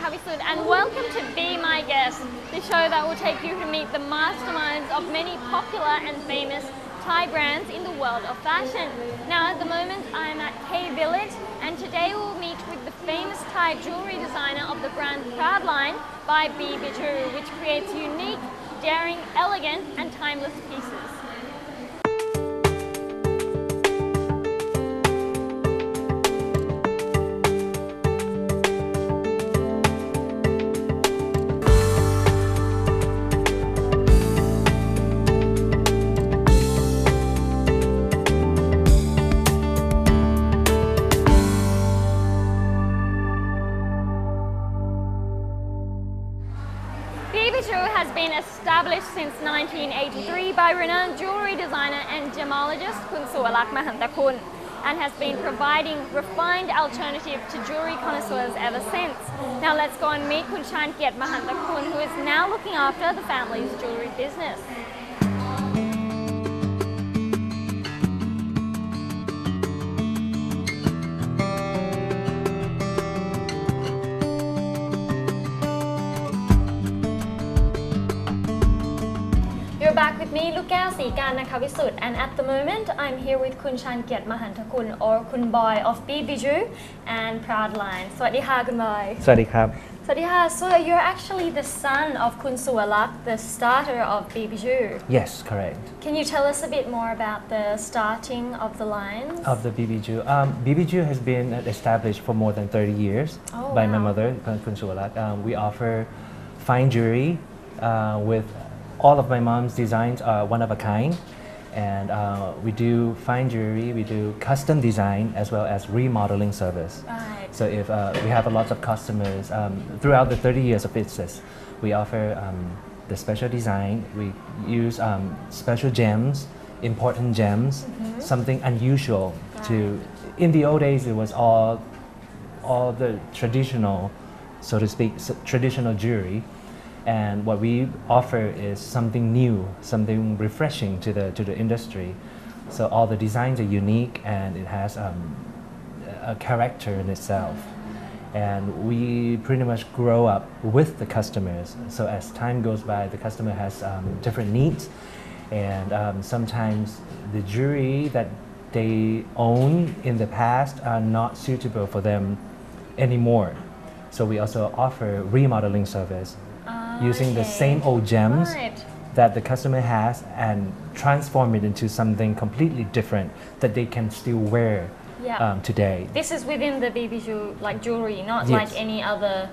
Kavisud, and welcome to Be My Guest, the show that will take you to meet the masterminds of many popular and famous Thai brands in the world of fashion. Now at the moment I'm at K Village, and today we'll meet with the famous Thai jewelry designer of the brand Proudline by Bee Bijoux, which creates unique, daring, elegant and timeless pieces. Bee Bijoux has been established since 1983 by renowned jewelry designer and gemologist Kun Suwalak Mahantakun, and has been providing refined alternative to jewelry connoisseurs ever since. Now let's go and meet Kun Chankiat Mahantakun, who is now looking after the family's jewelry business. You're back with me, Lukao Sikan Nakavisud, and at the moment I'm here with Kun Chankiat Mahantakun, or Kun Boy of Bee Bijoux and Proudline. Sawasdi ka, Kun Boy. สวัสดีครับ Sawasdi ka. So you're actually the son of Kun Suwalak, the starter of Bee Bijoux. Yes, correct. Can you tell us a bit more about the starting of the lines? Of the Bee Bijoux. Bee Bijoux has been established for more than 30 years Oh, by my wow. mother, Kun Suwalak. We offer fine jewelry with all of my mom's designs are one of a kind, and we do fine jewelry, we do custom design as well as remodeling service. Right. So if we have a lot of customers throughout the 30 years of business, we offer the special design. We use special gems, important gems, something unusual. To in the old days, it was all the traditional, so to speak, traditional jewelry. And what we offer is something new, something refreshing to the industry. So all the designs are unique, and it has a character in itself. And we pretty much grow up with the customers. So as time goes by, the customer has different needs, and sometimes the jewelry that they own in the past are not suitable for them anymore. So we also offer remodeling service, using the same old gems Right. that the customer has and transform it into something completely different that they can still wear Yeah. today. This is within the Bee Bijoux like jewelry, not Yes. like any other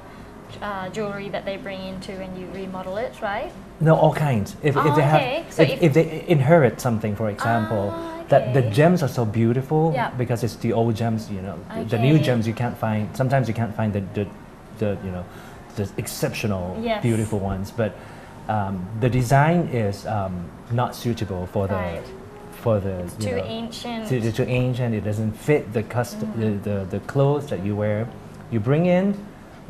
jewelry that they bring into and you remodel it, right? No, all kinds. If Oh, they have, okay. So if they inherit something, for example, that the okay. gems are so beautiful Yeah. because it's the old gems. You know, the new Okay. gems you can't find. Sometimes you can't find the you know, the exceptional, Yes. beautiful ones. But the design is not suitable for Right. the you Too know, ancient. too ancient. It doesn't fit the the clothes that you wear. You bring in,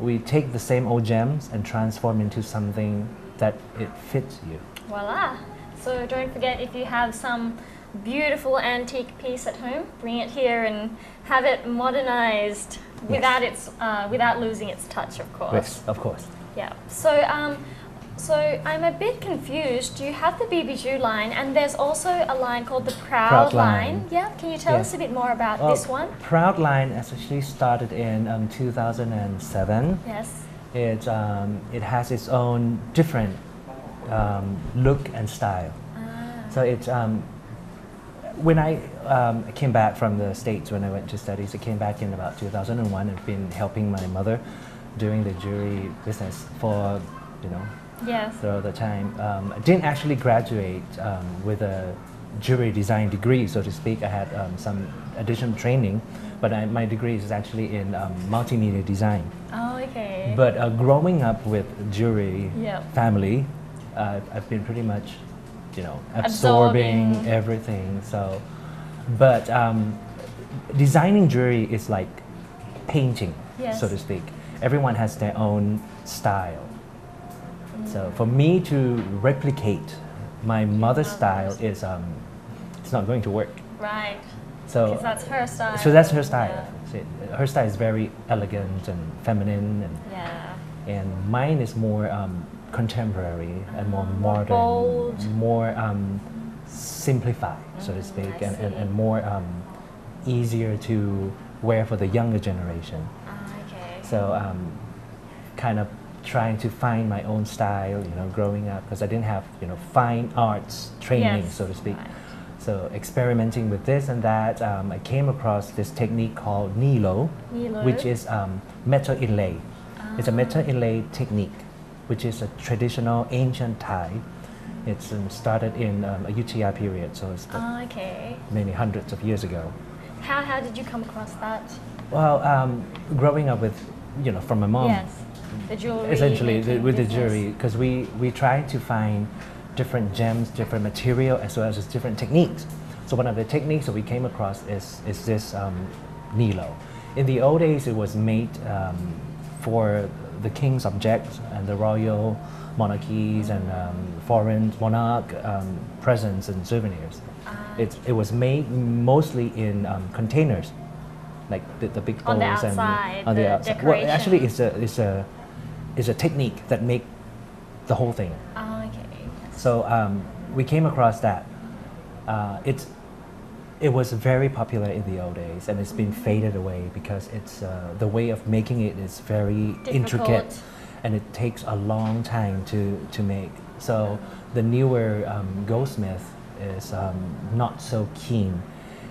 we take the same old gems and transform into something that it fits you. Voila! So don't forget, if you have some beautiful antique piece at home, bring it here and have it modernized without without losing its touch, of course. Yes, of course. Yeah. So I'm a bit confused. You have the Bee Bijoux line, and there's also a line called the Proud line. Yeah. Can you tell Yeah. us a bit more about this one? Proudline actually started in 2007. Yes. It has its own different look and style. So it's when I came back from the States, when I went to studies, I came back in about 2001. I've been helping my mother doing the jewelry business for, you know, Yes. throughout the time. I didn't actually graduate with a jewelry design degree, so to speak. I had some additional training, but my degree is actually in multimedia design. Oh, okay. But growing up with jewelry Yeah. family, I've been pretty much, you know, absorbing Absorbing. everything. So, but designing jewelry is like painting, Yes. so to speak. Everyone has their own style. So for me to replicate my mother's style is it's not going to work. Right. So Because that's her style. so that's her style. Yeah. Her style is very elegant and feminine, and Yeah. and mine is more contemporary and more modern, bold. more simplified, so to speak, I and see. more easier to wear for the younger generation. Okay. So kind of trying to find my own style, growing up, because I didn't have, fine arts training, Yes, so to speak. right. So experimenting with this and that, I came across this technique called nilo, Nilo. which is metal inlay. It's a metal inlay technique, which is a traditional ancient Thai. It's started in a UTR period, so it's Okay. many hundreds of years ago. How did you come across that? Well, growing up with, from my mom, Yes. The jewelry. essentially making with the business. jewelry, because we try to find different gems, different material, as well as different techniques. So one of the techniques that we came across is this nilo. In the old days, it was made for the king's objects and the royal monarchies and foreign monarch presents and souvenirs. It was made mostly in containers, like the big bowls On the and outside, on the the outside. Well, decoration. actually, it's a technique that make the whole thing. Okay. So we came across that. It was very popular in the old days, and it's been faded away because it's the way of making it is very intricate, Difficult. and it takes a long time to make. So the newer goldsmith is not so keen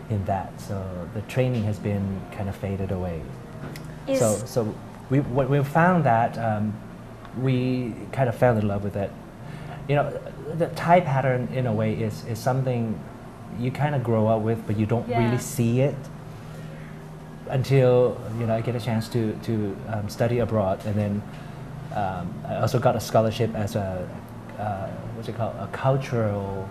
in that. So the training has been kind of faded away. So what we found that we kind of fell in love with it. The Thai pattern in a way is something you kind of grow up with, but you don't Yeah. really see it until I get a chance to study abroad, and then I also got a scholarship as a what's it called, a cultural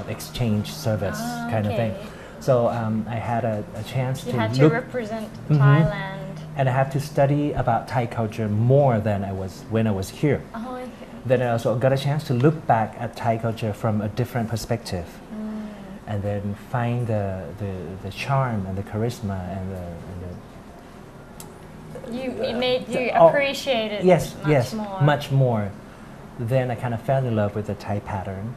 exchange service kind of thing. Okay. So I had a chance You to had to look, represent Mhm. Thailand. and I have to study about Thai culture more than I was when I was here. Okay. Then I also got a chance to look back at Thai culture from a different perspective, and then find the charm and the charisma and the It made you Oh, appreciate it yes, more. much more. Then I kind of fell in love with the Thai pattern,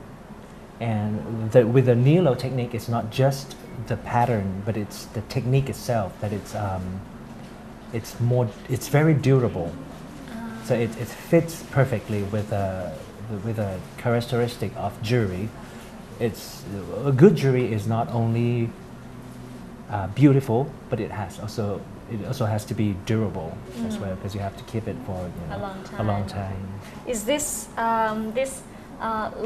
and with the nilo technique, it's not just the pattern, but it's the technique itself that it's very durable. So it fits perfectly with a characteristic of jewelry. It's a good jewelry is not only beautiful, but it also has to be durable as well, because you have to keep it for A long time. time. Is this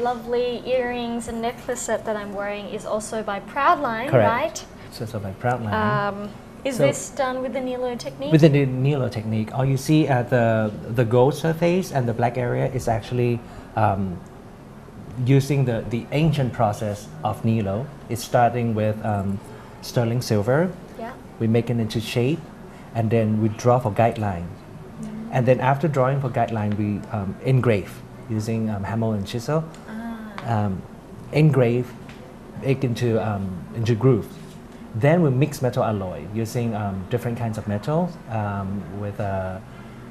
lovely earrings and necklace set that I'm wearing is also by Proudline, Correct. right? So by Proudline. Is So- this done with the Nilo technique? With the nilo technique, all you see at the gold surface and the black area is actually using the ancient process of nilo. It's starting with sterling silver. Yeah. We make it into shape, and then we draw for guideline. And then after drawing for guideline, we engrave using hammer and chisel. Engrave it into groove. Then we mix metal alloy using different kinds of metals with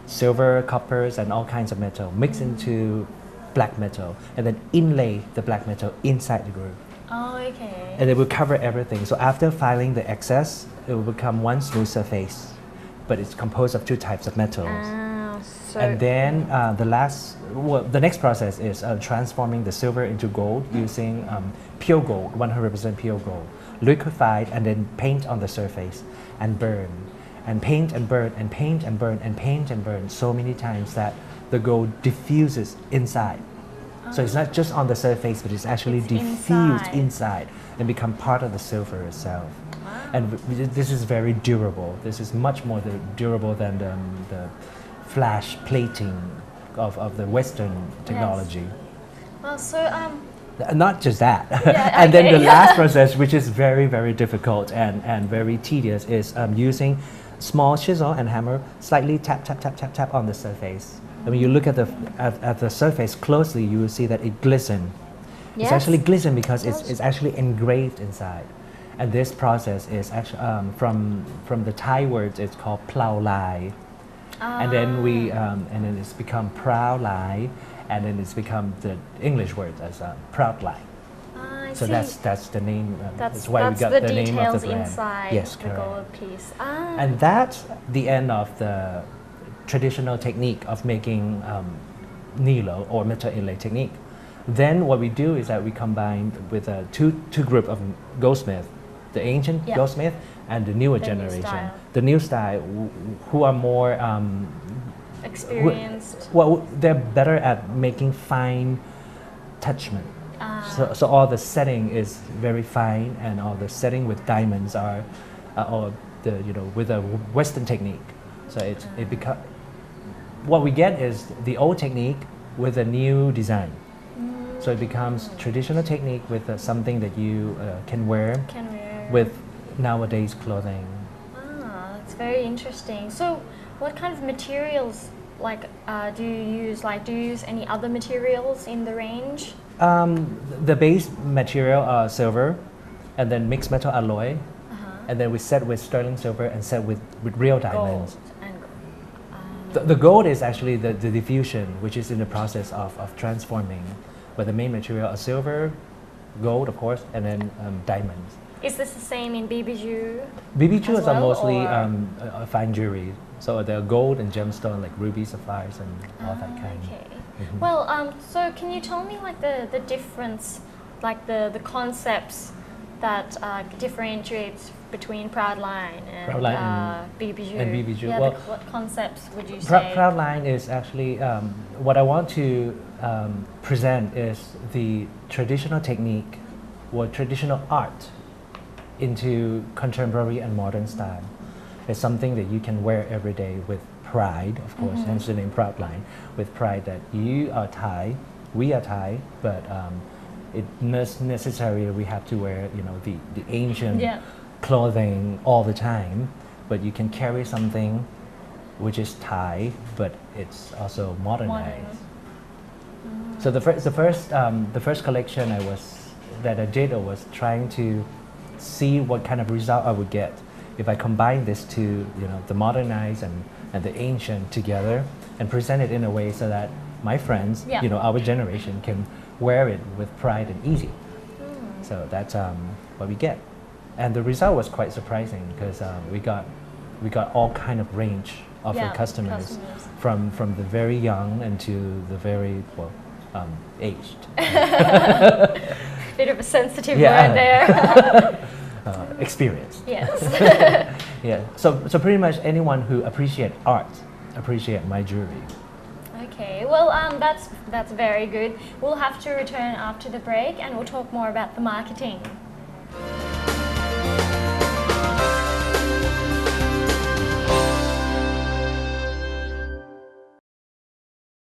silver, coppers, and all kinds of metal. Mix into black metal, and then inlay the black metal inside the groove. Okay. And it will cover everything. So after filing the excess, it will become one smooth surface, but it's composed of two types of metals. So And then the next process is transforming the silver into gold using pure gold, 100% pure gold, liquefied, and then paint on the surface and burn, and paint and burn, and paint and burn, and paint and burn so many times that the gold diffuses inside. So it's not just on the surface, but it's actually It's diffused inside. inside and become part of the silver itself. And this is very durable. This is much more durable than the flash plating of the Western technology. Well, so Not just that. Yeah, And then the okay. last process, which is very, very difficult and very tedious, is using small chisel and hammer, slightly tap, tap, tap, tap, tap on the surface. And when you look at the surface closely, you will see that it glistens. It's Yes. actually glisten because Yes. it's actually engraved inside. And this process is actually from the Thai words, it's called plau lai. And then and then it's become proud line, and then it's become the English word as proud line. I So see. that's the name. That's why we got the the name of details the brand. inside Yes, the correct. gold piece. And that's the end of the traditional technique of making nilo or metal inlay technique. Then what we do is that we combine with two group of goldsmith, the ancient Yeah. goldsmith and the newer The new generation, style. the new style, who are more Experienced. well, they're better at making fine touchment. So all the setting is very fine, and all the setting with diamonds are, or the with a Western technique. So it become what we get is the old technique with a new design. So it becomes traditional technique with something that you can wear with nowadays clothing. That's very interesting. So, what kind of materials do you use? Like, do you use any other materials in the range? The base material are silver, and then mixed metal alloy, and then we set with sterling silver and set with real diamonds. Gold and gold. The gold is actually the diffusion, which is in the process of transforming. But the main material are silver, gold, of course, and then diamonds. Is this the same in Bee Bijoux? Bee Bijoux As are well, mostly or- fine jewelry. So they're gold and gemstone like rubies, sapphires, and all that kind. Okay. Well, so can you tell me like the difference, like the concepts that differentiates between Proud Line and Proud Line and Bee Bijoux? and Bee Bijoux. Yeah, Well, what concepts would you say? Proud line is actually what I want to present is the traditional technique or traditional art into contemporary and modern style. It's something that you can wear every day with pride, of course, hence the name Proud Line, with pride that you are Thai, we are Thai, but it not necessarily we have to wear the ancient Yeah. clothing all the time, but you can carry something which is Thai, but it's also modernized. So the first collection that I did was trying to see what kind of result I would get if I combine this to the modernized and the ancient together and present it in a way so that my friends, Yeah. Our generation can wear it with pride and easy. So that's what we get, and the result was quite surprising because we got all kind of range of Yeah, the customers, customers. from the very young and to the very aged. Bit of a sensitive Yeah. word there. Experienced. Yes. Yeah. So pretty much anyone who appreciate art appreciate my jewelry. Okay, well, that's very good. We'll have to return after the break, and we'll talk more about the marketing.